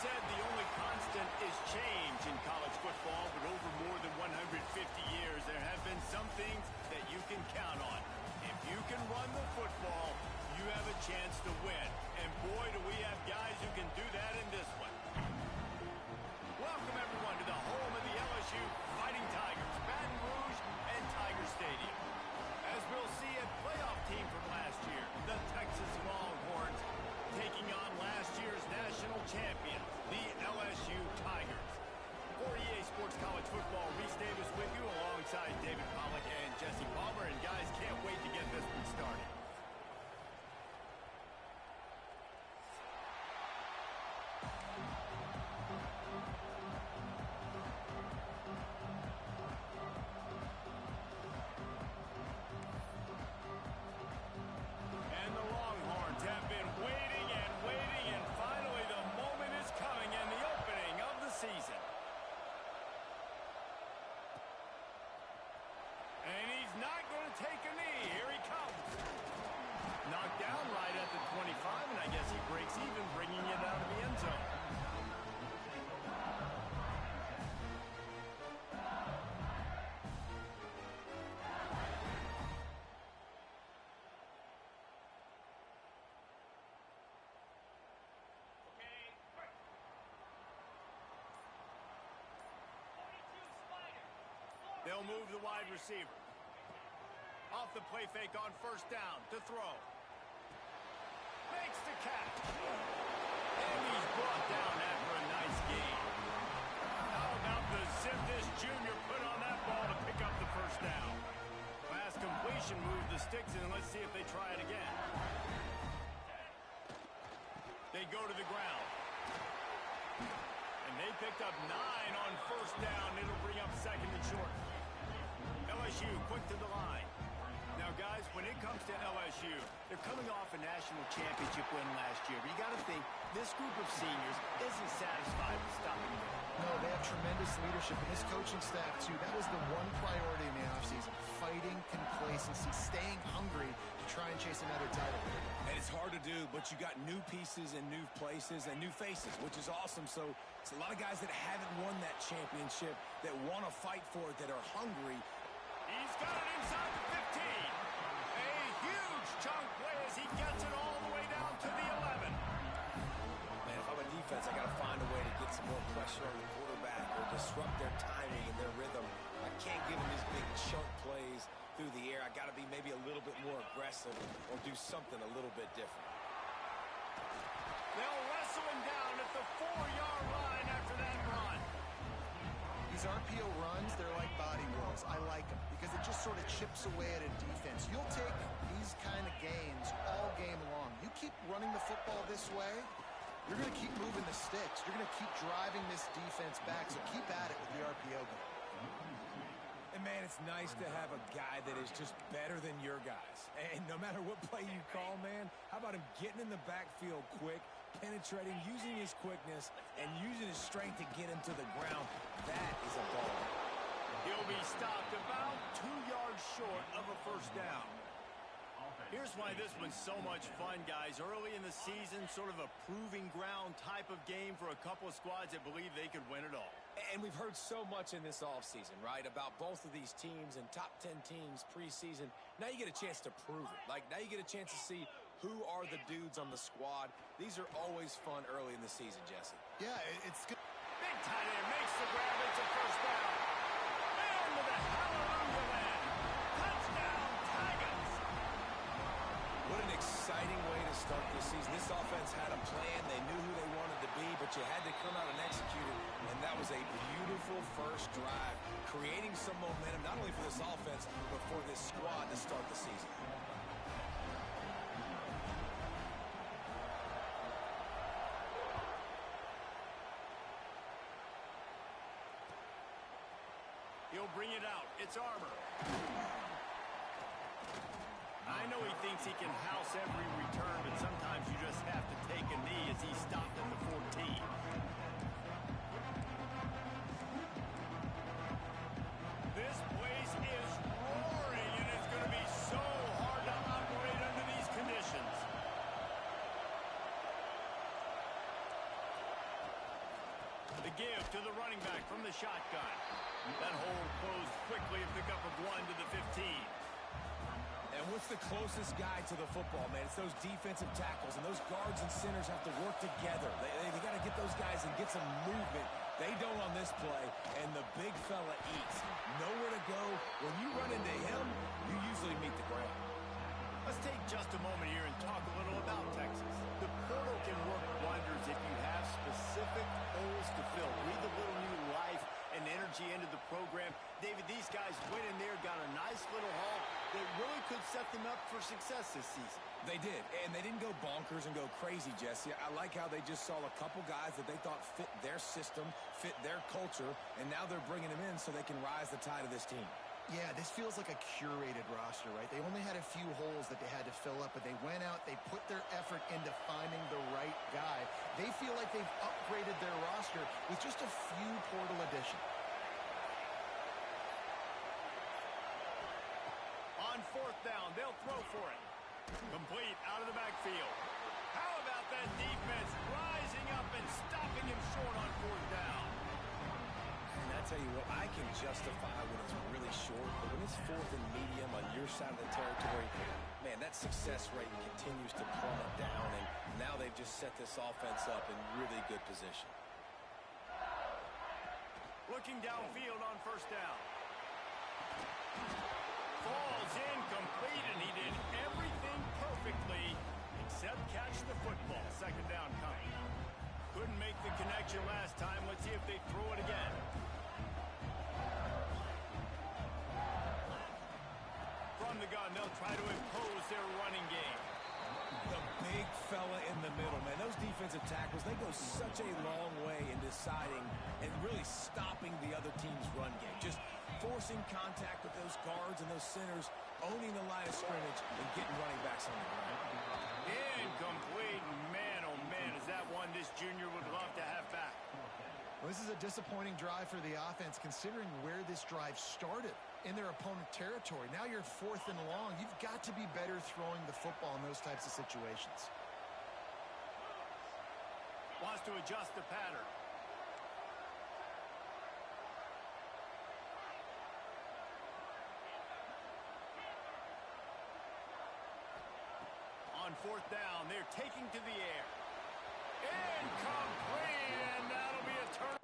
said the only constant is change in college football, but over more than 150 years, there have been some things that you can count on. If you can run the football, you have a chance to win. And boy, do we have guys who can do that in this one. Welcome, everyone, to the home of the LSU Fighting Tigers, Baton Rouge and Tiger Stadium. As we'll see, a playoff team from last year, the Texas Longhorns, taking on last year's national champion, the LSU Tigers. For EA Sports College Football, Reese Davis with you alongside David Pollack and Jesse Palmer. And guys, can't wait to get this one started. And the Longhorns have been waiting and waiting, and finally the moment is coming and the opening of the season. And he's not going to take a knee. Here he comes. Knocked down right at the 25, and I guess he breaks even, bringing it out of the end zone. They'll move the wide receiver. Off the play fake on first down to throw. Makes the catch. And he's brought down after a nice gain. How about the zip this junior put on that ball to pick up the first down? Pass completion, move the sticks, and let's see if they try it again. They go to the ground. And they picked up 9 on first down. It'll bring up second and short. LSU quick to the line. Now, guys, when it comes to LSU, they're coming off a national championship win last year. But you got to think, this group of seniors isn't satisfied with stopping them. No, they have tremendous leadership, and this coaching staff, too. That was the one priority in the offseason, fighting complacency, staying hungry to try and chase another title. And it's hard to do, but you got new pieces and new places and new faces, which is awesome. So it's a lot of guys that haven't won that championship that want to fight for it, that are hungry. He's got it inside the 15. A huge chunk play as he gets it all the way down to the 11. Man, if I'm a defense, I got to find a way to get some more pressure on the quarterback or disrupt their timing and their rhythm. I can't give them these big chunk plays through the air. I got to be maybe a little bit more aggressive or do something a little bit different. They'll wrestle him down at the 4-yard line after that run. These RPO runs, they're like body rolls. I like them because it just sort of chips away at a defense. You'll take these kind of gains all game long. You keep running the football this way, you're going to keep moving the sticks. You're going to keep driving this defense back, so keep at it with the RPO game. And, man, it's nice to have a guy that is just better than your guys. And no matter what play you call, man, how about him getting in the backfield quick, penetrating, using his quickness, and using his strength to get him to the ground? That is a ball. He'll be stopped about 2 yards short of a first down. Here's why this one's so much fun, guys. Early in the season, sort of a proving ground type of game for a couple of squads that believe they could win it all. And we've heard so much in this offseason, right, about both of these teams and top 10 teams preseason. Now you get a chance to prove it. Like, now you get a chance to see who are the dudes on the squad. These are always fun early in the season, Jesse. Yeah, it's good. Big tight end makes the grab. It's a first down. And to the hallelujah land. Touchdown, Tigers. What an exciting way to start this season. This offense had a plan. They knew who they wanted to be, but you had to come out and execute it. And that was a beautiful first drive, creating some momentum, not only for this offense, but for this squad to start the season. He'll bring it out. It's Armour. I know he thinks he can house every return, but sometimes you just have to take a knee as he stopped at the 14. This place is roaring, and it's going to be so hard to operate under these conditions. To give to the running back from the shotgun. That hole closed quickly, a pickup of 1 to the 15. And what's the closest guy to the football, man? It's those defensive tackles, and those guards and centers have to work together. They got to get those guys and get some movement. They don't on this play, and the big fella eats. Nowhere to go. When you run into him, you usually meet the ground. Let's take just a moment here and talk a little about Texas. The portal can work wonders if you have specific holes to fill. Breathe a little new life and energy into the program. David, these guys went in there, got a nice little haul that really could set them up for success this season. They did, and they didn't go bonkers and go crazy, Jesse. I like how they just saw a couple guys that they thought fit their system, fit their culture, and now they're bringing them in so they can rise the tide of this team. Yeah, this feels like a curated roster, right? They only had a few holes that they had to fill up, but they went out, they put their effort into finding the right guy. They feel like they've upgraded their roster with just a few portal additions. On 4th down, they'll throw for it. Complete out of the backfield. How about that defense rising up and stopping him short on 4th down? And I tell you what, I can justify when it's really short, but when it's 4th and medium on your side of the territory, man, that success rate continues to plummet down, and now they've just set this offense up in really good position. Looking downfield on 1st down. Falls incomplete, and he did everything perfectly except catch the football. 2nd down coming. Couldn't make the connection last time. Let's see if they throw it again. From the gun, they'll try to impose their running game. The big fella in the middle, man. Those defensive tackles, they go such a long way in deciding and really stopping the other team's run game. Just forcing contact with those guards and those centers, owning the line of scrimmage, and getting running backs on the ground. Incomplete. Man, oh man, is that one this junior would love to have back. Well, this is a disappointing drive for the offense, considering where this drive started in their opponent territory. Now you're 4th and long. You've got to be better throwing the football in those types of situations. Wants to adjust the pattern. On 4th down, they're taking to the air. Incomplete, and that'll be a turn.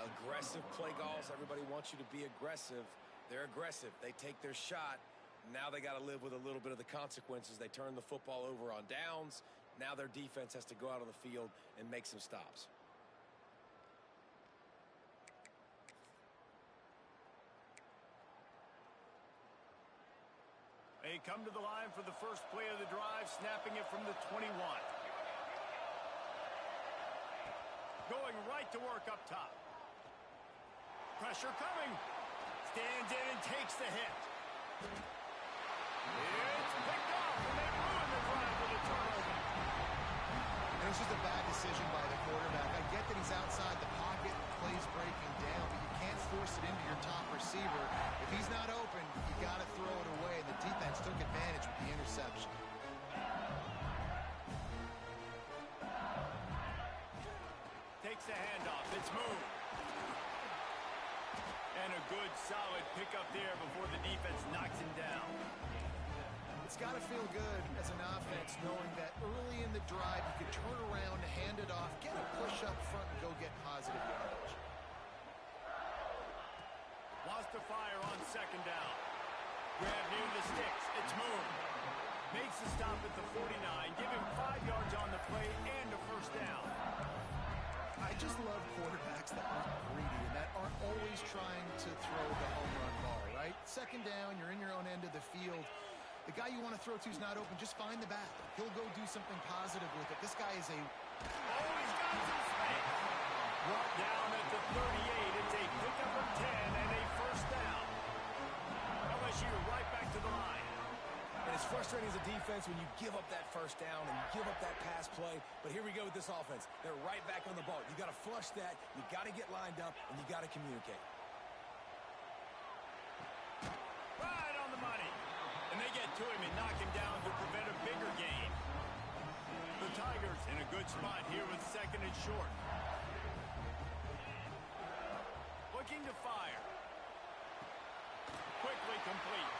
Aggressive play calls. Everybody wants you to be aggressive. They're aggressive. They take their shot. Now they got to live with a little bit of the consequences. They turn the football over on downs. Now their defense has to go out on the field and make some stops. They come to the line for the first play of the drive, snapping it from the 21. Going right to work up top. Pressure coming. Stands in and takes the hit. It's picked off, and they ruin the drive with a turnover. And it's just a bad decision by the quarterback. I get that he's outside the pocket, plays breaking down, but you can't force it into your top receiver. If he's not open, you got to throw it away, and the defense took advantage with the interception. Takes the handoff. It's moved. And a good, solid pickup there before the defense knocks him down. It's got to feel good as an offense knowing that early in the drive you can turn around, hand it off, get a push up front, and go get positive yardage. Wants to fire on second down. Grab near the sticks. It's moved. Makes the stop at the 49. Give him 5 yards on the play and a first down. I just love quarterbacks that aren't greedy and that aren't always trying to throw the home run ball, right? Second down, you're in your own end of the field. The guy you want to throw to is not open. Just find the back. He'll go do something positive with it. This guy is a... Oh, he's got some space. Brought down at the 38. It's a pickup of 10 and a first down. LSU right back to the line. And it's frustrating as a defense when you give up that first down and you give up that pass play. But here we go with this offense. They're right back on the ball. You got to flush that. You got to get lined up, and you got to communicate. Right on the money. And they get to him and knock him down to prevent a bigger gain. The Tigers in a good spot here with second and short. Looking to fire. Quickly complete.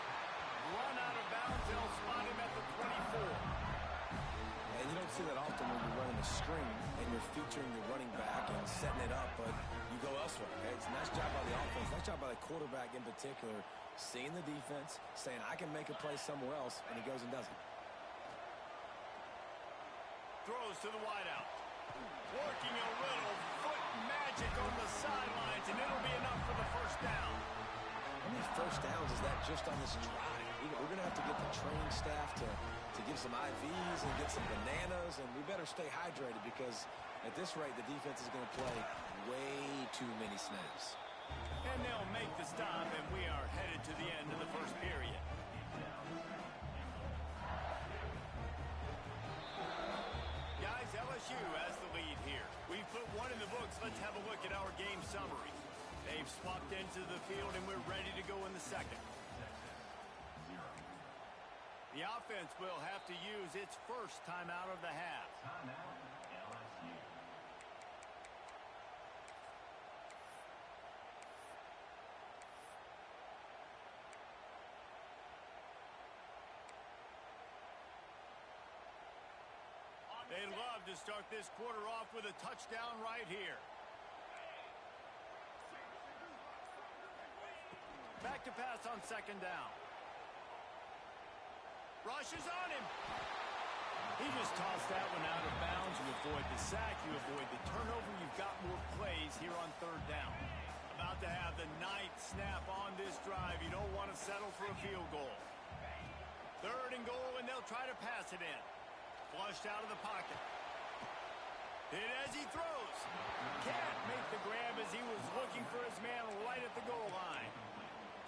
Run out of bounds. They'll spot him at the 24. And you don't see that often when you're running a screen and you're featuring your running back and setting it up, but you go elsewhere. Okay? It's a nice job by the offense, nice job by the quarterback in particular, seeing the defense, saying, I can make a play somewhere else, and he goes and does it. Throws to the wideout. Working a little foot magic on the sidelines, and it'll be enough for the first down. How many first downs is that just on this drive? We're going to have to get the training staff to give some IVs and get some bananas, and we better stay hydrated because at this rate, the defense is going to play way too many snaps. And they'll make the stop, and we are headed to the end of the first period. Guys, LSU has the lead here. We've put one in the books. Let's have a look at our game summary. They've swapped into the field, and we're ready to go in the second. The offense will have to use its first timeout of the half. They'd love to start this quarter off with a touchdown right here. Back to pass on second down. Rushes on him. He just tossed that one out of bounds. You avoid the sack. You avoid the turnover. You've got more plays here on third down. About to have the 9th snap on this drive. You don't want to settle for a field goal. Third and goal, and they'll try to pass it in. Flushed out of the pocket. Hit as he throws. Can't make the grab as he was looking for his man right at the goal line.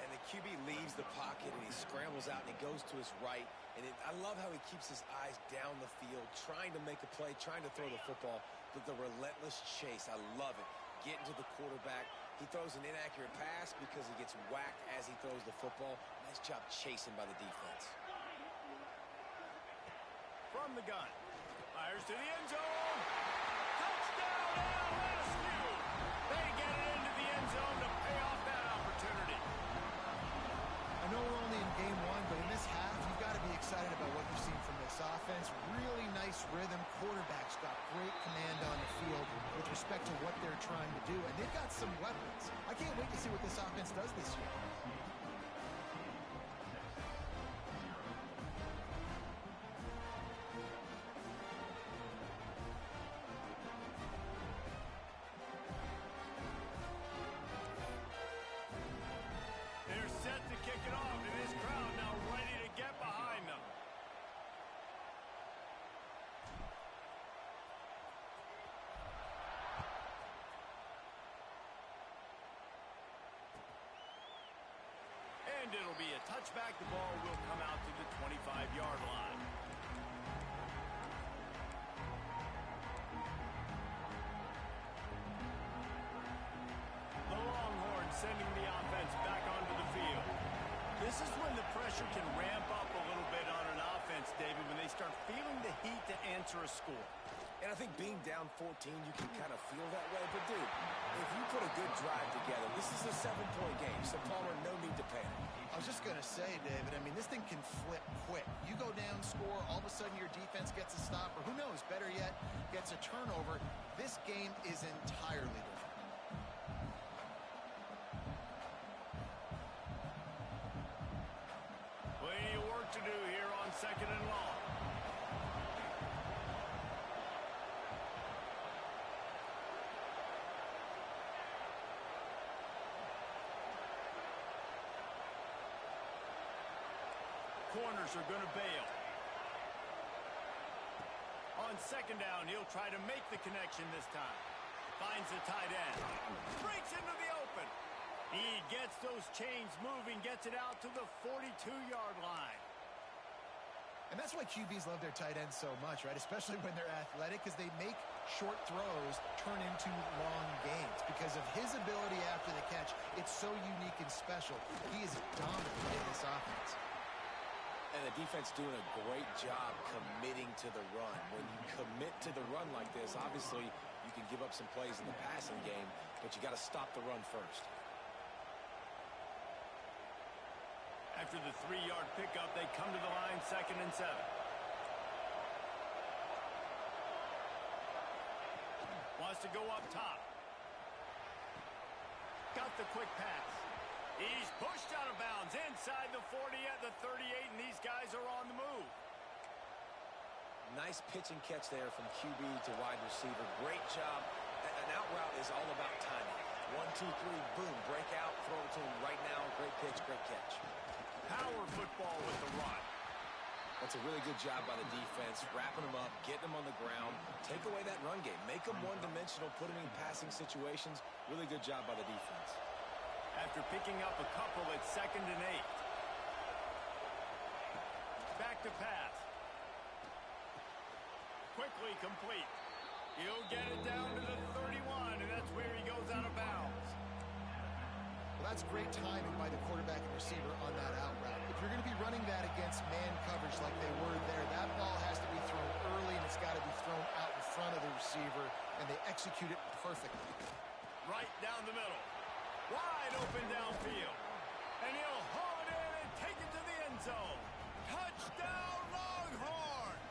And the QB leaves the pocket, and he scrambles out, and he goes to his right. And I love how he keeps his eyes down the field, trying to make a play, trying to throw the football. But the relentless chase, I love it. Getting to the quarterback. He throws an inaccurate pass because he gets whacked as he throws the football. Nice job chasing by the defense. From the gun. Fires to the end zone. Touchdown, LSU! They get it into the end zone to pay off that opportunity. I know we're only in game one, but in this half, you've got to be excited about what you've seen from this offense. Really nice rhythm, quarterback's got great command on the field with respect to what they're trying to do, and they've got some weapons. I can't wait to see what this offense does this year. They're set to kick it off, and this crowd now ready to get behind them. And it'll be a touchback. The ball will come out to the 25-yard line. The Longhorns sending the offense back onto the field. This is when the pressure can ramp up a little bit on an offense, David, when they start feeling the heat to answer a score. And I think being down 14, you can kind of feel that way. But, dude, if you put a good drive together, this is a 7-point game. So, Palmer, no need to panic. I was just going to say, David, I mean, this thing can flip quick. You go down, score, all of a sudden your defense gets a stop, or who knows, better yet, gets a turnover. This game is entirely different. Plenty of work to do here on 2nd and long. Corners are going to bail. On 2nd down, he'll try to make the connection this time. Finds the tight end. Breaks into the open. He gets those chains moving, gets it out to the 42-yard line. And that's why QBs love their tight ends so much, right? Especially when they're athletic, because they make short throws turn into long gains. Because of his ability after the catch, it's so unique and special. He is dominant in this offense. And the defense doing a great job committing to the run. When you commit to the run like this, obviously you can give up some plays in the passing game, but you got to stop the run first. After the 3-yard pickup, they come to the line 2nd and 7. Wants to go up top. Got the quick pass. He's pushed out of bounds inside the 40 at the 38, and these guys are on the move. Nice pitch and catch there from QB to wide receiver. Great job. An out route is all about timing. 1, 2, 3, boom, break out, throw it to him right now. Great pitch, great catch. Power football with the run. That's a really good job by the defense, wrapping them up, getting them on the ground. Take away that run game. Make them one-dimensional, put them in passing situations. Really good job by the defense. After picking up a couple at 2nd and 8. Back to pass. Quickly complete. He'll get it down to the 31, and that's where he goes out of bounds. Well, that's great timing by the quarterback and receiver on that out route. If you're going to be running that against man coverage like they were there, that ball has to be thrown early, and it's got to be thrown out in front of the receiver, and they execute it perfectly. Right down the middle. Wide open downfield. And he'll haul it in and take it to the end zone. Touchdown, Longhorns!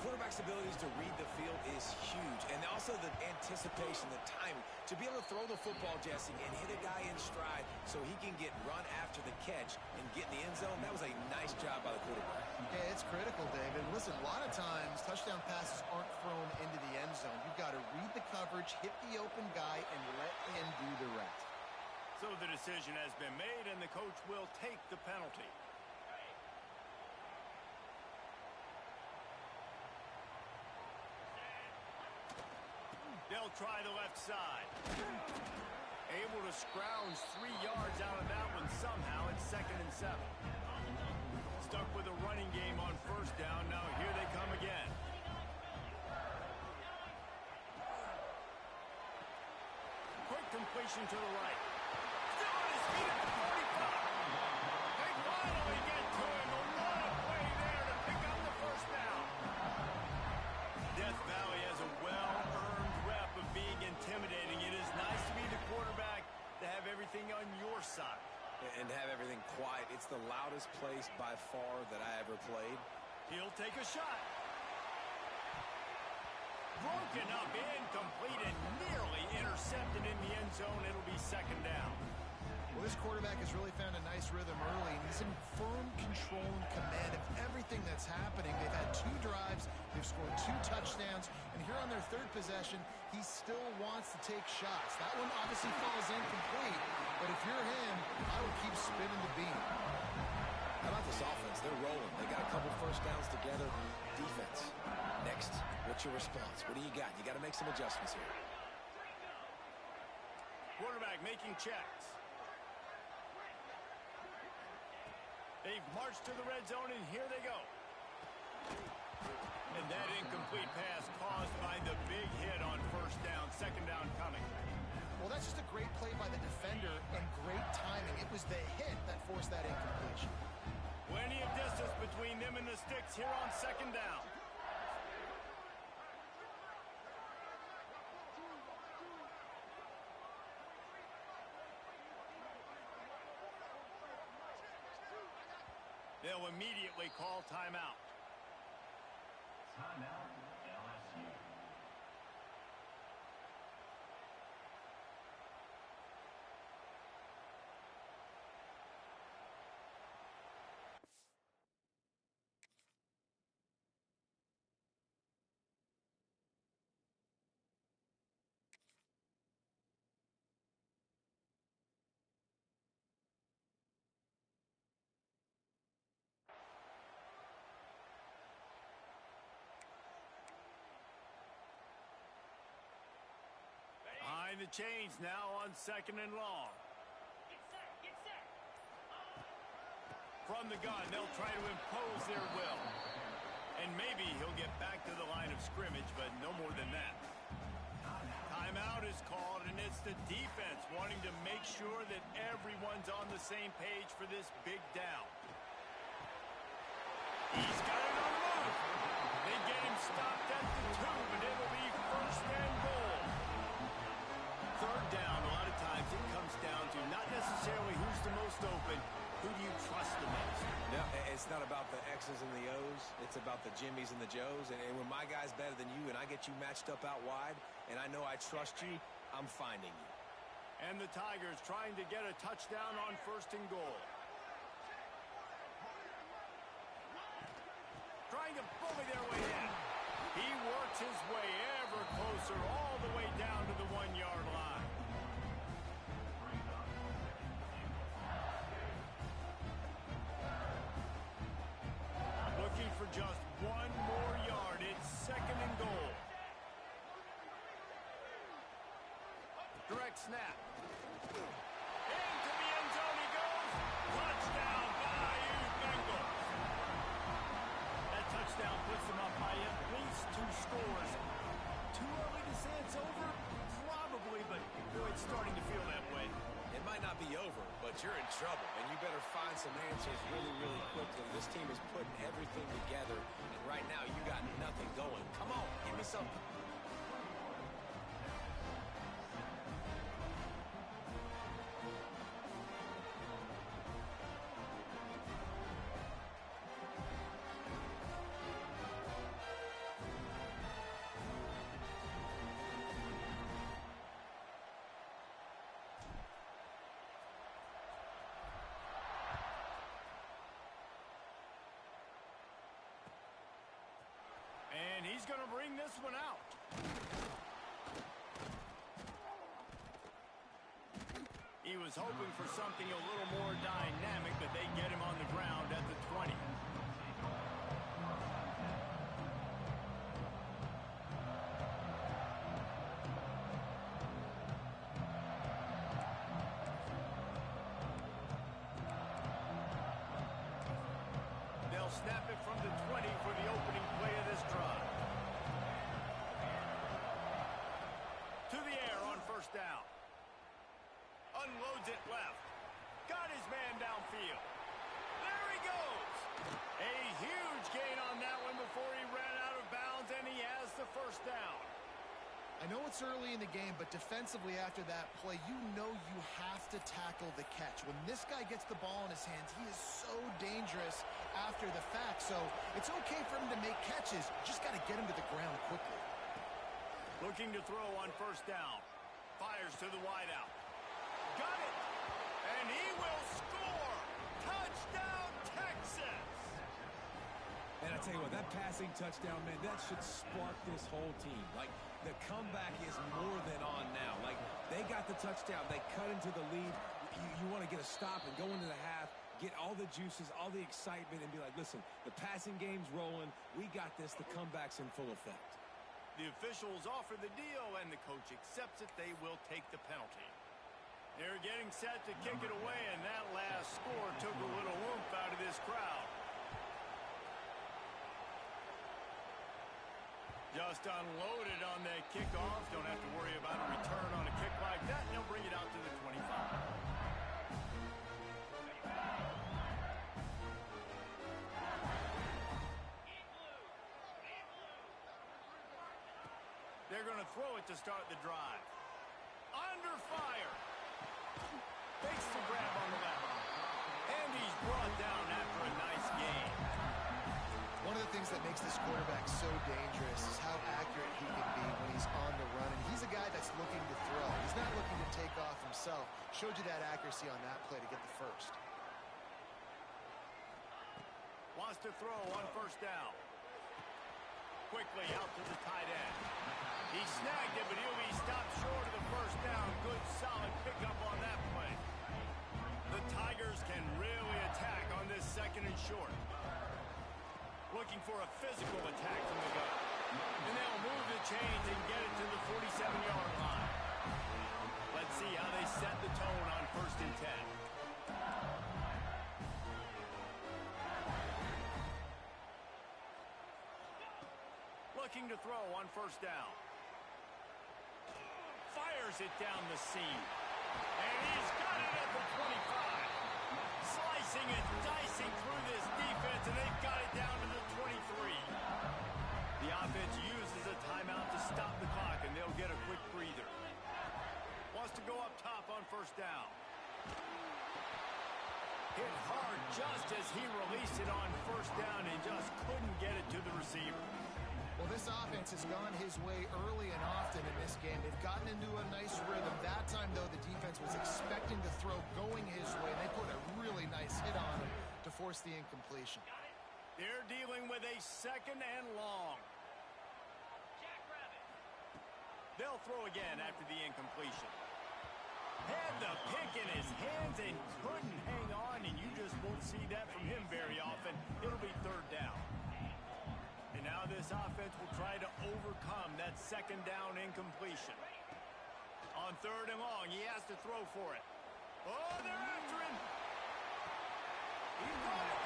Quarterback's abilities to read the field is huge. And also the anticipation, the timing. To be able to throw the football, Jesse, and hit a guy in stride so he can get run after the catch and get in the end zone, that was a nice job by the quarterback. Yeah, it's critical, David. Listen, a lot of times touchdown passes aren't thrown into the end zone. You've got to read the coverage, hit the open guy, and let him do the rest. So the decision has been made, and the coach will take the penalty. They'll try the left side. Able to scrounge 3 yards out of that one somehow. It's 2nd and 7. Stuck with a running game on 1st down. Now here they come again. Quick completion to the right. Still on his feet at the 45. They finally get to him. But what a play there to pick up the 1st down. Death Valley has a well-earned rep of being intimidating. It is nice to be the quarterback to have everything on your side. And have everything quiet. It's the loudest place by far that I ever played. He'll take a shot. broken up, incomplete, and nearly intercepted in the end zone. It'll be second down. Well, this quarterback has really found a nice rhythm early, and he's in firm control and command of everything that's happening. They've had 2 drives, they've scored 2 touchdowns, and here on their 3rd possession, he still wants to take shots. That one obviously falls incomplete, but if you're him, I would keep spinning the beam. How about this offense? They're rolling. They got a couple first downs together. Defense. Next, what's your response? What do you got? You got to make some adjustments here. Quarterback making checks. They've marched to the red zone, and here they go. And that incomplete pass caused by the big hit on first down. Second down coming. Well, that's just a great play by the defender and great timing. It was the hit that forced that incompletion. Plenty of distance between them and the sticks here on second down. They'll immediately call timeout. Timeout, LSU. Behind the chains now on second and long. Get set. From the gun, they'll try to impose their will. And maybe he'll get back to the line of scrimmage, but no more than that. Timeout is called, and it's the defense wanting to make sure that everyone's on the same page for this big down. He's got it on the move. They get him stopped at the 2, but it'll be first and goal. Third down, a lot of times it comes down to not necessarily who's the most open, who do you trust the most? No, it's not about the X's and the O's. It's about the Jimmys and the Joes. And when my guy's better than you and I get you matched up out wide and I know I trust you, I'm finding you. And the Tigers trying to get a touchdown on first and goal. Trying to bully their way in. He works his way ever closer all the way down to the 1-yard line. Looking for just 1 more yard. It's second and goal. Direct snap. Into the end zone he goes. Touchdown, Bayou Bengals. That touchdown puts them up by at least 2 scores. Too early to say it's over? Probably, but boy, it's starting to feel that way. It might not be over, but you're in trouble, and you better find some answers really, really quickly. This team is putting everything together, and right now you got nothing going. Come on, give me something. And he's going to bring this one out. He was hoping for something a little more dynamic, but they get him on the ground at the 20. They'll snap it from the 20 for the opening play of this drive. To the air on first down. Unloads it left. Got his man downfield. There he goes. A huge gain on that one before he ran out of bounds, and he has the first down. I know it's early in the game, but defensively after that play, you know you have to tackle the catch. When this guy gets the ball in his hands, he is so dangerous after the fact. So it's okay for him to make catches. Just got to get him to the ground quickly. Looking to throw on first down. Fires to the wideout. Got it! And he will score! Touchdown, Texas! And I tell you what, that passing touchdown, man, that should spark this whole team. Like, the comeback is more than on now. Like, they got the touchdown. They cut into the lead. You want to get a stop and go into the half, get all the juices, all the excitement, and be like, listen, the passing game's rolling. We got this. The comeback's in full effect. The officials offer the deal, and the coach accepts it. They will take the penalty. They're getting set to kick it away, and that last score took a little oomph out of this crowd. Just unloaded on that kickoff. Don't have to worry about a return on a kick like that, and they'll bring it out to the 25. They're going to throw it to start the drive. Under fire. Fakes the grab on the left. And he's brought down after a nice gain. One of the things that makes this quarterback so dangerous is how accurate he can be when he's on the run. And he's a guy that's looking to throw. He's not looking to take off himself. Showed you that accuracy on that play to get the first. Wants to throw on first down. Quickly out to the tight end. He snagged it, but he'll be stopped short of the first down. Good, solid pickup on that play. The Tigers can really attack on this second and short. Looking for a physical attack from the gun. And they'll move the chains and get it to the 47-yard line. Let's see how they set the tone on first and 10. Looking to throw on first down. Fires it down the seam. And he's got it at the 25. Slicing and dicing through this defense, and they've got it down to the 23. The offense uses a timeout to stop the clock, and they'll get a quick breather. Wants to go up top on first down. Hit hard just as he released it on first down and just couldn't get it to the receiver. Well, this offense has gone his way early and often in this game. They've gotten into a nice rhythm. That time, though, the defense was expecting the throw going his way. They put a really nice hit on him to force the incompletion. They're dealing with a second and long. They'll throw again after the incompletion. Had the pick in his hands and couldn't hang on, and you just won't see that from him very often. It'll be third down. And now this offense will try to overcome that second down incompletion. On third and long, he has to throw for it. Oh, they're after him. He got it.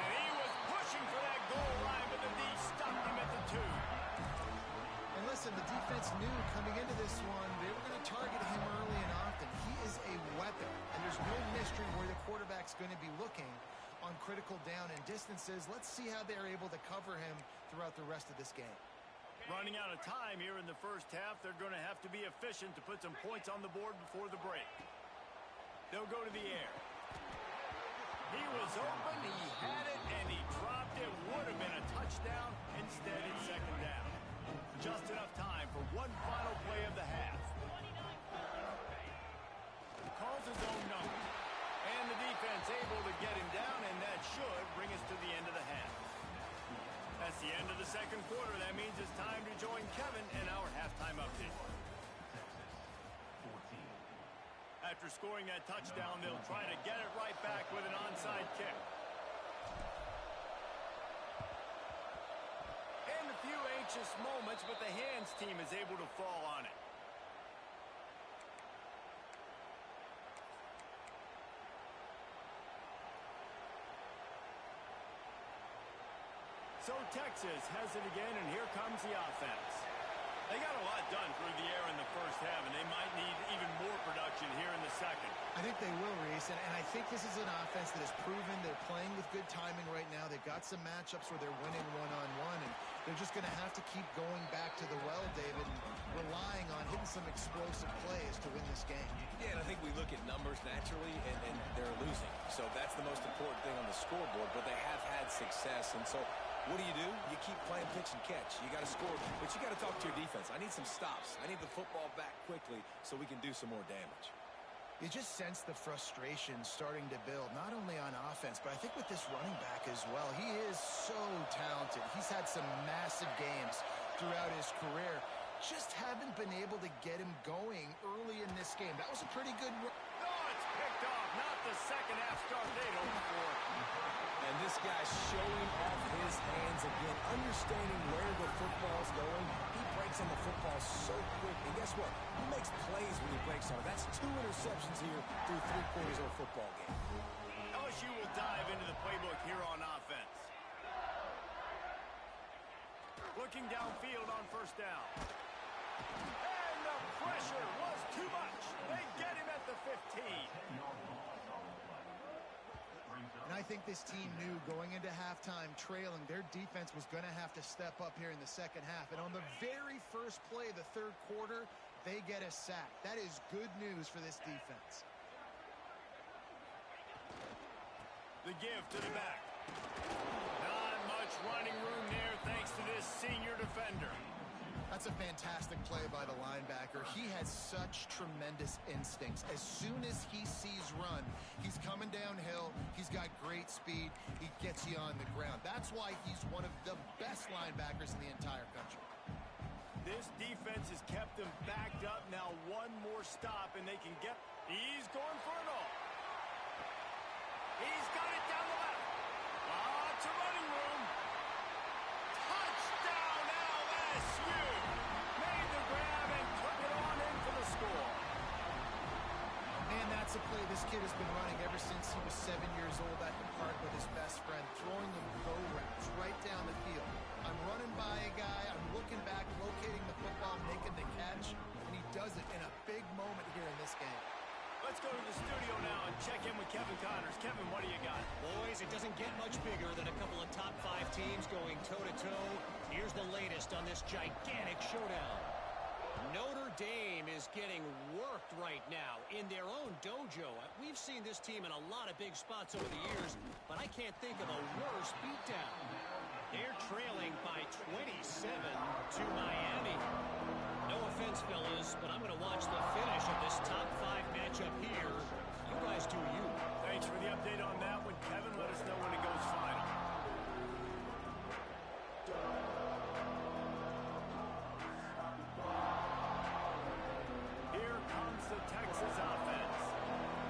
And he was pushing for that goal line, but the D stopped him at the 2. And listen, the defense knew coming into this one, they were going to target him early and often. He is a weapon, and there's no mystery where the quarterback's going to be looking on critical down and distances. Let's see how they're able to cover him throughout the rest of this game. Running out of time here in the first half, they're going to have to be efficient to put some points on the board before the break. They'll go to the air. He was open, he had it, and he dropped it. Would have been a touchdown. Instead, it's second down. Just enough time for one final play of the half. Calls his own number. And the defense able to get him down, and that should bring us to the end of the half. That's the end of the second quarter. That means it's time to join Kevin in our halftime update. After scoring that touchdown, they'll try to get it right back with an onside kick. And a few anxious moments, but the hands team is able to fall on it. So Texas has it again, and here comes the offense. They got a lot done through the air in the first half, and they might need even more production here in the second. I think they will, Reese, and I think this is an offense that has proven they're playing with good timing right now. They've got some matchups where they're winning one-on-one, and they're just going to have to keep going back to the well, David, and relying on hitting some explosive plays to win this game. Yeah, and I think we look at numbers naturally, and they're losing. So that's the most important thing on the scoreboard, but they have had success. And so What do? You keep playing pitch and catch. You got to score, but you got to talk to your defense. I need some stops. I need the football back quickly so we can do some more damage. You just sense the frustration starting to build, not only on offense, but I think with this running back as well. He is so talented. He's had some massive games throughout his career. Just haven't been able to get him going early in this game. That was a pretty good run. No, it's picked off. Not the second half start they'd hoped for. And this guy's showing off his hands again, understanding where the football's going. He breaks on the football so quick. And guess what? He makes plays when he breaks on it. That's 2 interceptions here through 3 quarters of a football game. LSU will dive into the playbook here on offense. Looking downfield on first down. And the pressure was too much. They get him at the 15. And I think this team knew going into halftime trailing, their defense was going to have to step up here in the second half. And on the very first play of the third quarter, they get a sack. That is good news for this defense. The give to the back. Not much running room there thanks to this senior defender. That's a fantastic play by the linebacker. He has such tremendous instincts. As soon as he sees run, he's coming downhill. He's got great speed. He gets you on the ground. That's why he's one of the best linebackers in the entire country. This defense has kept them backed up. Now one more stop and they can get... He's going for it all. He's got it down the left. Lots of running room. Touchdown LSU. Made the grab and took it on in for the score. Man, that's a play this kid has been running ever since he was 7 years old at the park with his best friend, throwing them go routes right down the field. I'm running by a guy, I'm looking back, locating the football, making the catch, and he does it in a big moment here in this game. Let's go to the studio now and check in with Kevin Connors. Kevin, what do you got? Boys, it doesn't get much bigger than a couple of top 5 teams going toe-to-toe. Here's the latest on this gigantic showdown. Notre Dame is getting worked right now in their own dojo. We've seen this team in a lot of big spots over the years, but I can't think of a worse beatdown. They're trailing by 27 to Miami. No offense, fellas, but I'm going to watch the finish of this top 5 matchup here. You guys do you. Thanks for the update on that one, Kevin. Let us know when it goes final. Here comes the Texas offense.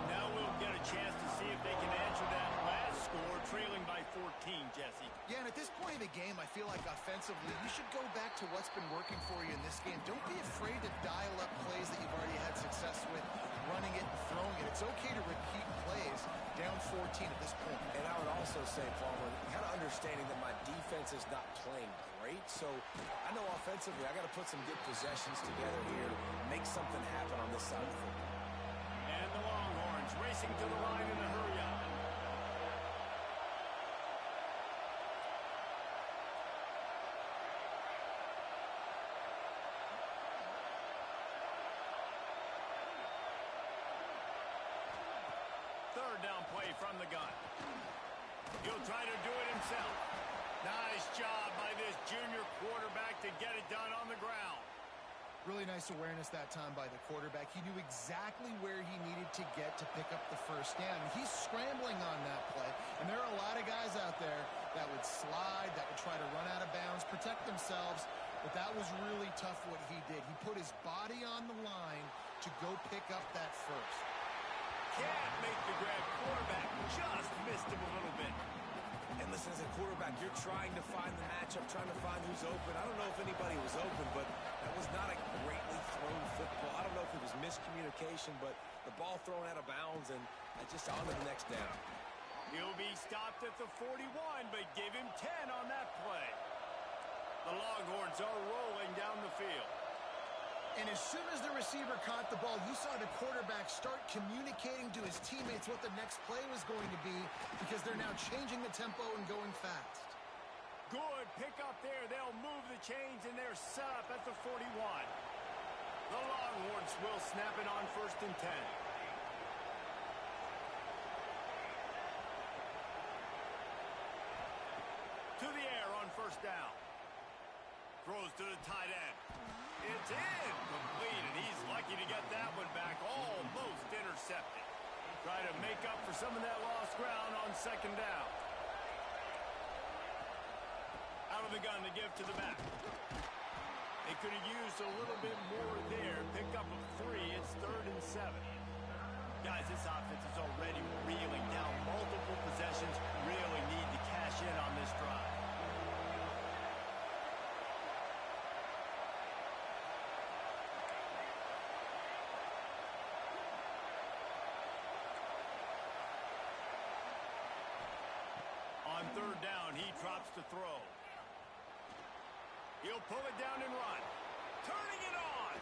Now we'll get a chance to see if they can answer that last score, trailing by 14, Jesse. Yeah, and at this point of the game, I feel like offensively, you should go back to what's been working for you in this game. Don't be afraid to dial up plays that you've already had success with, running it and throwing it. It's okay to repeat plays down 14 at this point. And I would also say, Palmer, kind of understanding that my defense is not playing great, so I know offensively I got to put some good possessions together here to make something happen on this side of the football. And the Longhorns racing to the line in a hurry up. Third down play from the gun. He'll try to do it himself. Nice job by this junior quarterback to get it done on the ground. Really nice awareness that time by the quarterback. He knew exactly where he needed to get to pick up the first down. He's scrambling on that play, and there are a lot of guys out there that would slide, that would try to run out of bounds, protect themselves, but that was really tough what he did. He put his body on the line to go pick up that first. Can't make the grab. Quarterback just missed him a little bit. And listen, as a quarterback, you're trying to find the matchup, trying to find who's open. I don't know if anybody was open, but that was not a greatly thrown football. I don't know if it was miscommunication, but the ball thrown out of bounds, and just on to the next down. He'll be stopped at the 41, but give him 10 on that play. The Longhorns are rolling down the field. And as soon as the receiver caught the ball, you saw the quarterback start communicating to his teammates what the next play was going to be, because they're now changing the tempo and going fast. Good pick up there. They'll move the chains, and they're set up at the 41. The Longhorns will snap it on 1st and 10. To the air on first down. Throws to the tight end. It's incomplete, and he's lucky to get that one back. Almost intercepted. Try to make up for some of that lost ground on second down. Out of the gun to give to the back. They could have used a little bit more there. Pick up a 3. It's 3rd and 7. Guys, this offense is already reeling down. Multiple possessions. Really need to cash in on this drive. On third down, he drops to throw. He'll pull it down and run. Turning it on.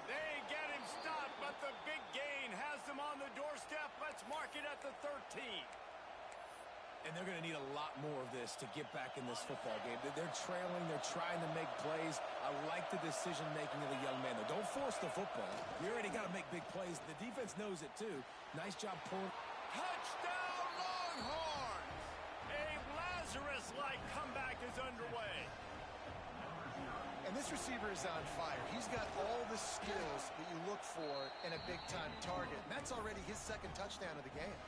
They get him stopped, but the big gain has them on the doorstep. Let's mark it at the 13. And they're going to need a lot more of this to get back in this football game. They're trailing. They're trying to make plays. I like the decision-making of the young man, though. Don't force the football. You already got to make big plays. The defense knows it, too. Nice job pulling. Touchdown, Longhorns! A Lazarus-like comeback is underway. And this receiver is on fire. He's got all the skills that you look for in a big-time target. And that's already his second touchdown of the game.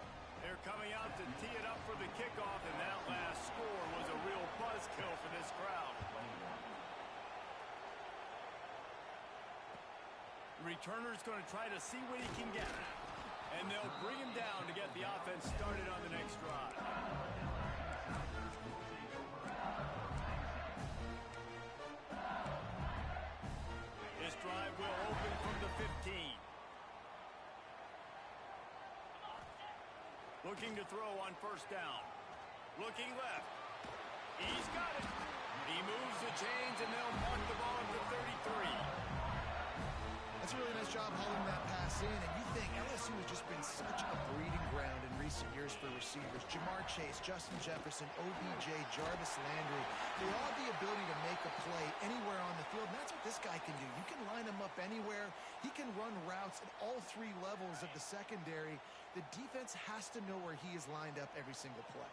They're coming out to tee it up for the kickoff, and that last score was a real buzzkill for this crowd. Returner's going to try to see what he can get. And they'll bring him down to get the offense started on the next drive. This drive will open from the 15. Looking to throw on first down. Looking left. He's got it. He moves the chains, and they'll mark the ball at the 33. That's a really nice job holding that pass in. And you think LSU has just been such a breeding ground in recent years for receivers. Jamar Chase, Justin Jefferson, OBJ, Jarvis Landry. They all have the ability to make a play anywhere on the field. And that's what this guy can do. You can line him up anywhere. He can run routes at all 3 levels of the secondary. The defense has to know where he is lined up every single play.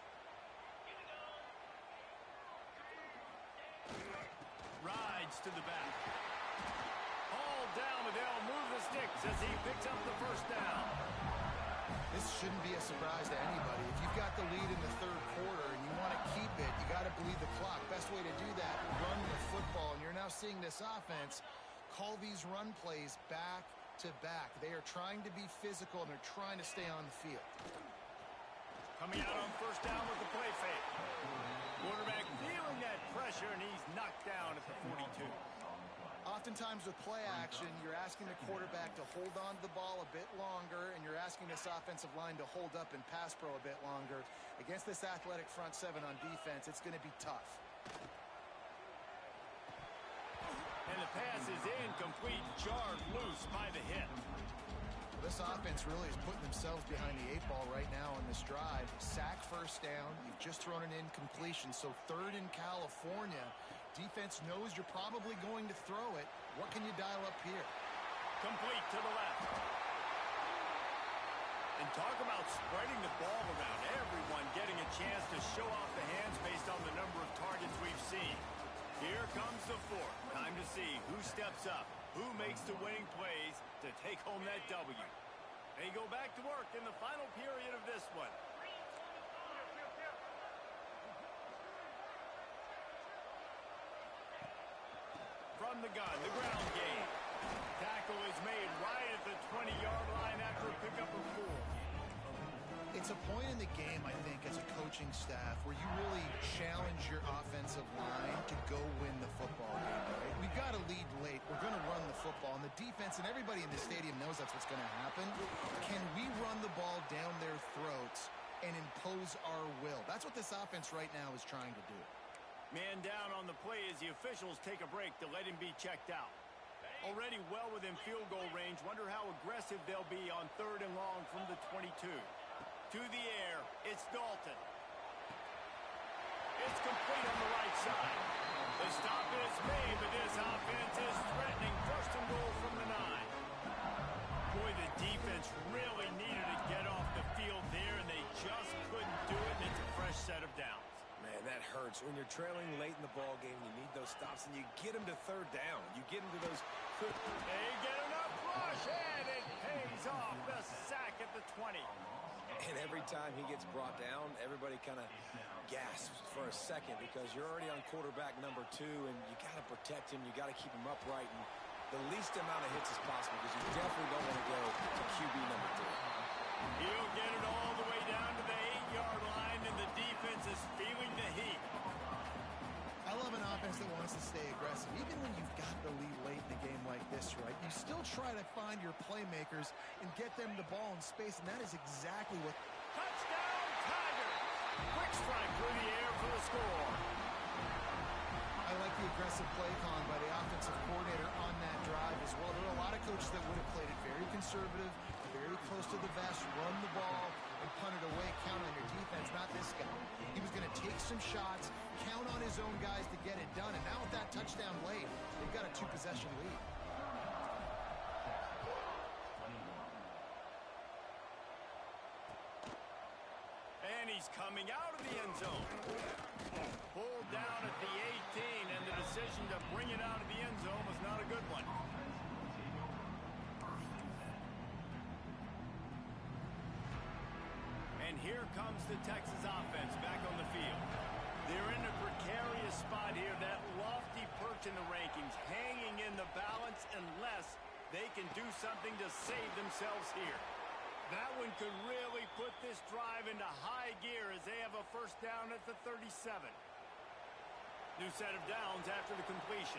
Rides to the back. Hauled down, but they'll move the sticks as he picks up the first down. This shouldn't be a surprise to anybody. If you've got the lead in the third quarter and you want to keep it, you got to bleed the clock. Best way to do that, run the football. And you're now seeing this offense call these run plays back to back. They are trying to be physical, and they're trying to stay on the field. Coming out on first down with the play fake. Quarterback feeling that pressure, and he's knocked down at the 42. Oftentimes with play action, you're asking the quarterback to hold on to the ball a bit longer, and you're asking this offensive line to hold up and pass pro a bit longer. Against this athletic front 7 on defense, it's going to be tough. And the pass is incomplete, jarred loose by the hit. This offense really is putting themselves behind the 8 ball right now on this drive. Sack first down. You've just thrown an incompletion, so 3rd in California. Defense knows you're probably going to throw it. What can you dial up here? Complete to the left. And talk about spreading the ball around. Everyone getting a chance to show off the hands based on the number of targets we've seen. Here comes the 4th. Time to see who steps up, who makes the winning plays to take home that W. They go back to work in the final period of this one. From the gun, the ground game. Tackle is made right at the 20-yard line after a pickup of 4. It's a point in the game, I think, as a coaching staff where you really challenge your offensive line to go win the football game, right? We've got to lead late. We're going to run the football. And the defense and everybody in the stadium knows that's what's going to happen. Can we run the ball down their throats and impose our will? That's what this offense right now is trying to do. Man down on the play as the officials take a break to let him be checked out. Already well within field goal range. Wonder how aggressive they'll be on 3rd and long from the 22. To the air, it's Dalton. It's complete on the right side. The stop is made, but this offense is threatening. 1st and goal from the 9. Boy, the defense really needed to get off the field there, and they just couldn't do it, and it's a fresh set of downs. Man, that hurt yards. When you're trailing late in the ball game, you need those stops, and you get them to third down. You get them to those quick. They get enough rush, and it pays off. The sack at the 20. And every time he gets brought down, everybody kind of gasps for a second because you're already on quarterback number 2, and you got to protect him. You got to keep him upright and the least amount of hits as possible because you definitely don't want to go to QB number 3. He'll get it all the way down to the 8-yard line, and the defense is feeling the heat. I love an offense that wants to stay aggressive. Even when you've got the lead late in the game like this, right, you still try to find your playmakers and get them the ball in space, and that is exactly what... Touchdown, Tiger! Quick strike through the air for the score. I like the aggressive play calling by the offensive coordinator on that drive as well. There are a lot of coaches that would have played it very conservative, very close to the vest, run the ball, and punt it away, count on your defense. Not this guy. He was going to take some shots, count on his own guys to get it done, and now with that touchdown late, they've got a 2-possession lead. And he's coming out of the end zone. Pulled down at the 18, and the decision to bring it out of the end zone was not a good one. And here comes the Texas offense back on the field. They're in a precarious spot here, that lofty perch in the rankings, hanging in the balance unless they can do something to save themselves here. That one could really put this drive into high gear as they have a first down at the 37. New set of downs after the completion.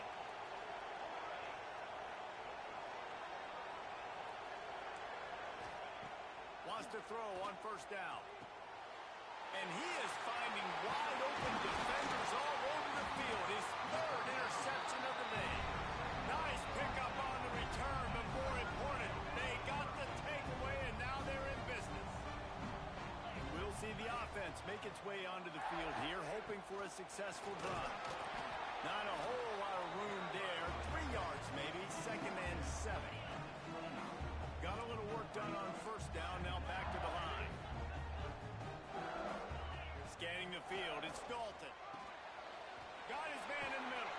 Wants to throw on first down. And he is finding wide open defenders all over the field. His 3rd interception of the day. Nice pickup on the return, but more important, they got the takeaway, and now they're in business. We'll see the offense make its way onto the field here, hoping for a successful drive. Not a whole lot of room there. 3 yards maybe, 2nd and 7. Got a little work done on first down, now back to the line. Scanning the field, it's Dalton. Got his man in the middle.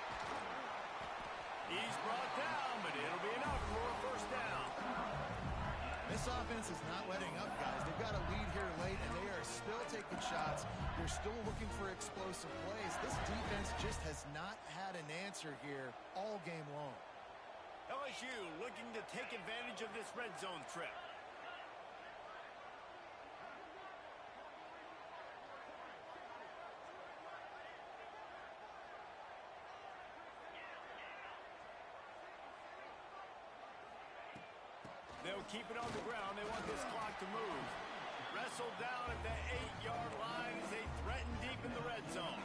He's brought down, but it'll be enough for a first down. This offense is not letting up, guys. They've got a lead here late, and they are still taking shots. They're still looking for explosive plays. This defense just has not had an answer here all game long. LSU looking to take advantage of this red zone trip. They'll keep it on the ground. They want this clock to move. Wrestled down at the 8-yard line as they threaten deep in the red zone.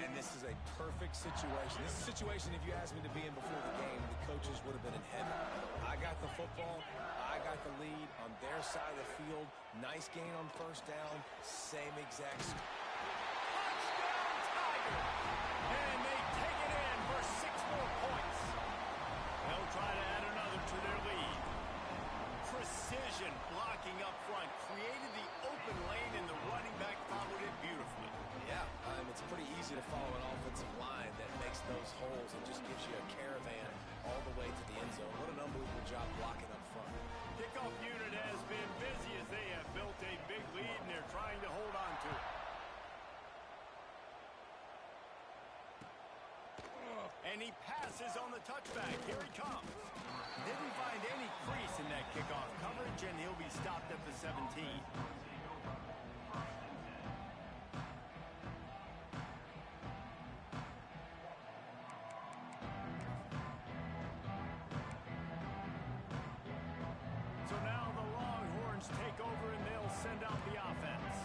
And this is a perfect situation. This is a situation, if you asked me to be in before the game, the coaches would have been in heaven. I got the football. I got the lead on their side of the field. Nice gain on first down. Same exact. Touchdown, Tiger! And they take it in for 6 more points. They'll try to add another to their lead. Precision blocking up front created the open lane, and the running back followed it beautifully. Yeah, it's pretty easy to follow an offensive line that makes those holes and just gives you a caravan all the way to the end zone. What an unbelievable job blocking up front. Kickoff unit has been busy as they have built a big lead, and they're trying to hold on to it. And he passes on the touchback. Here he comes. Didn't find any crease in that kickoff coverage, and he'll be stopped at the 17. So now the Longhorns take over, and they'll send out the offense.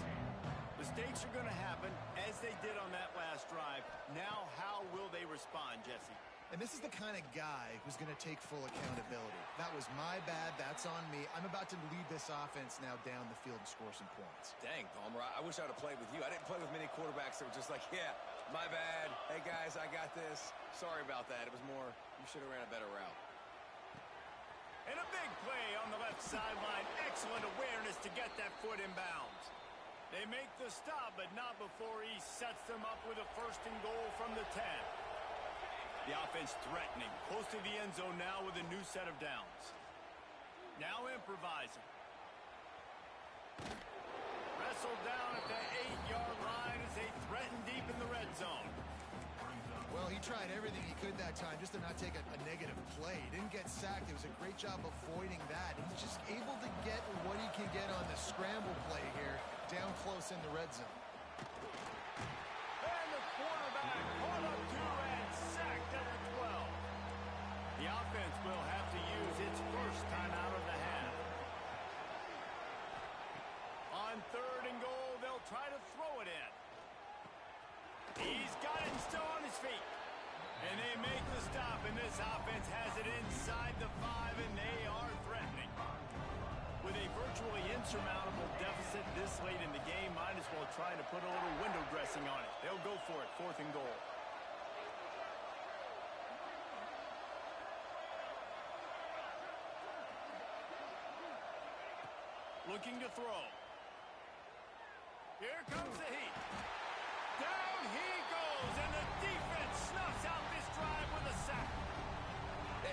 Mistakes are going to happen, as they did on that last drive. Now, how will they respond, Jesse? And this is the kind of guy who's going to take full accountability. That was my bad. That's on me. I'm about to lead this offense now down the field and score some points. Dang, Palmer, I wish I would have played with you. I didn't play with many quarterbacks that were just like, yeah, my bad. Hey, guys, I got this. Sorry about that. It was more, you should have ran a better route. And a big play on the left sideline. Excellent awareness to get that foot in bounds. They make the stop, but not before he sets them up with a 1st and goal from the 10. The offense threatening, close to the end zone now with a new set of downs. Now improvising. Wrestled down at the 8-yard line as they threaten deep in the red zone. Well, he tried everything he could that time just to not take a negative play. He didn't get sacked. It was a great job avoiding that. He's just able to get what he can get on the scramble play here down close in the red zone. And the quarterback caught up to and sacked at the 12. The offense will have to use its first timeout of the half. On 3rd and goal, they'll try to throw it in. He's got it still on his feet. And they make the stop, and this offense has it inside the 5, and they are threatening. With a virtually insurmountable deficit this late in the game, might as well try to put a little window dressing on it. They'll go for it, 4th and goal. Looking to throw. Here comes the heat. Down he goes, and the defense snuffs out this drive with a sack.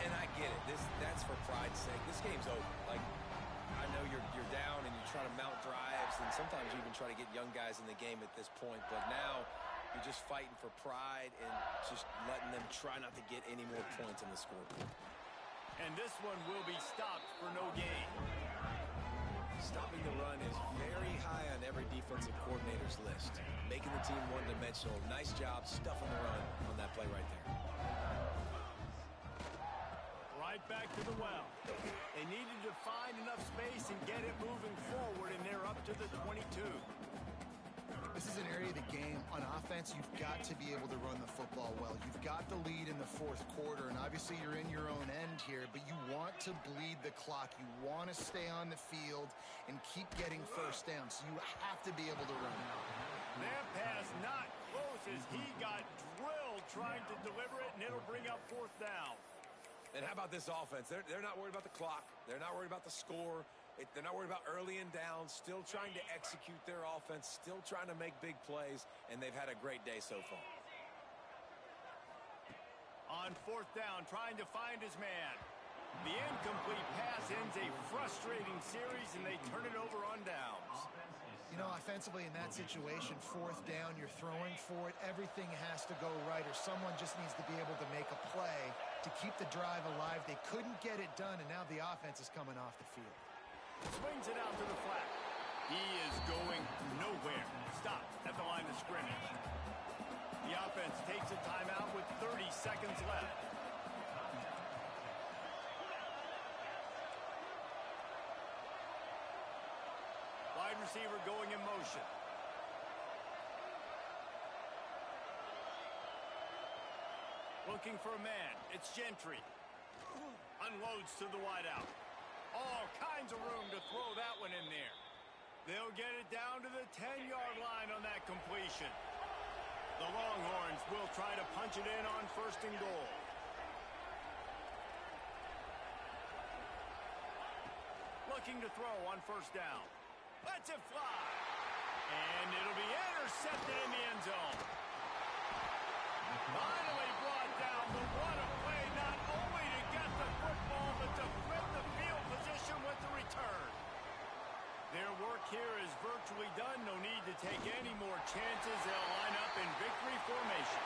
And I get it. That's for pride's sake. This game's over. Like, I know you're down and you're trying to mount drives, and sometimes you even try to get young guys in the game at this point. But now you're just fighting for pride and just letting them try not to get any more points on the scoreboard. And this one will be stopped for no gain. Stopping the run is very high on every defensive coordinator's list. Making the team one-dimensional. Nice job stuffing the run on that play right there. Right back to the well. They needed to find enough space and get it moving forward, and they're up to the 22. This is an area of the game. On offense, you've got to be able to run the football well. You've got the lead in the 4th quarter, and obviously you're in your own end here, but you want to bleed the clock. You want to stay on the field and keep getting 1st down, so you have to be able to run. That pass not close as he got drilled trying to deliver it, and it'll bring up 4th down. And how about this offense? They're not worried about the clock. They're not worried about the score. They're not worried about early and down. Still trying to execute their offense. Still trying to make big plays. And they've had a great day so far. On 4th down, trying to find his man. The incomplete pass ends a frustrating series, and they turn it over on downs. You know, offensively in that situation, 4th down, you're throwing for it. Everything has to go right, or someone just needs to be able to make a play to keep the drive alive. They couldn't get it done, and now the offense is coming off the field. Swings it out to the flat. He is going nowhere. Stop at the line of scrimmage. The offense takes a timeout with 30 seconds left. Wide receiver going in motion. Looking for a man. It's Gentry. Unloads to the wideout. All kinds of room to throw that one in there. They'll get it down to the 10-yard line on that completion. The Longhorns will try to punch it in on 1st and goal. Looking to throw on 1st down. Lets it fly. And it'll be intercepted in the end zone. Finally brought down, but what a play, not only to get the football, but to flip the field position with the return. Their work here is virtually done. No need to take any more chances. They'll line up in victory formation.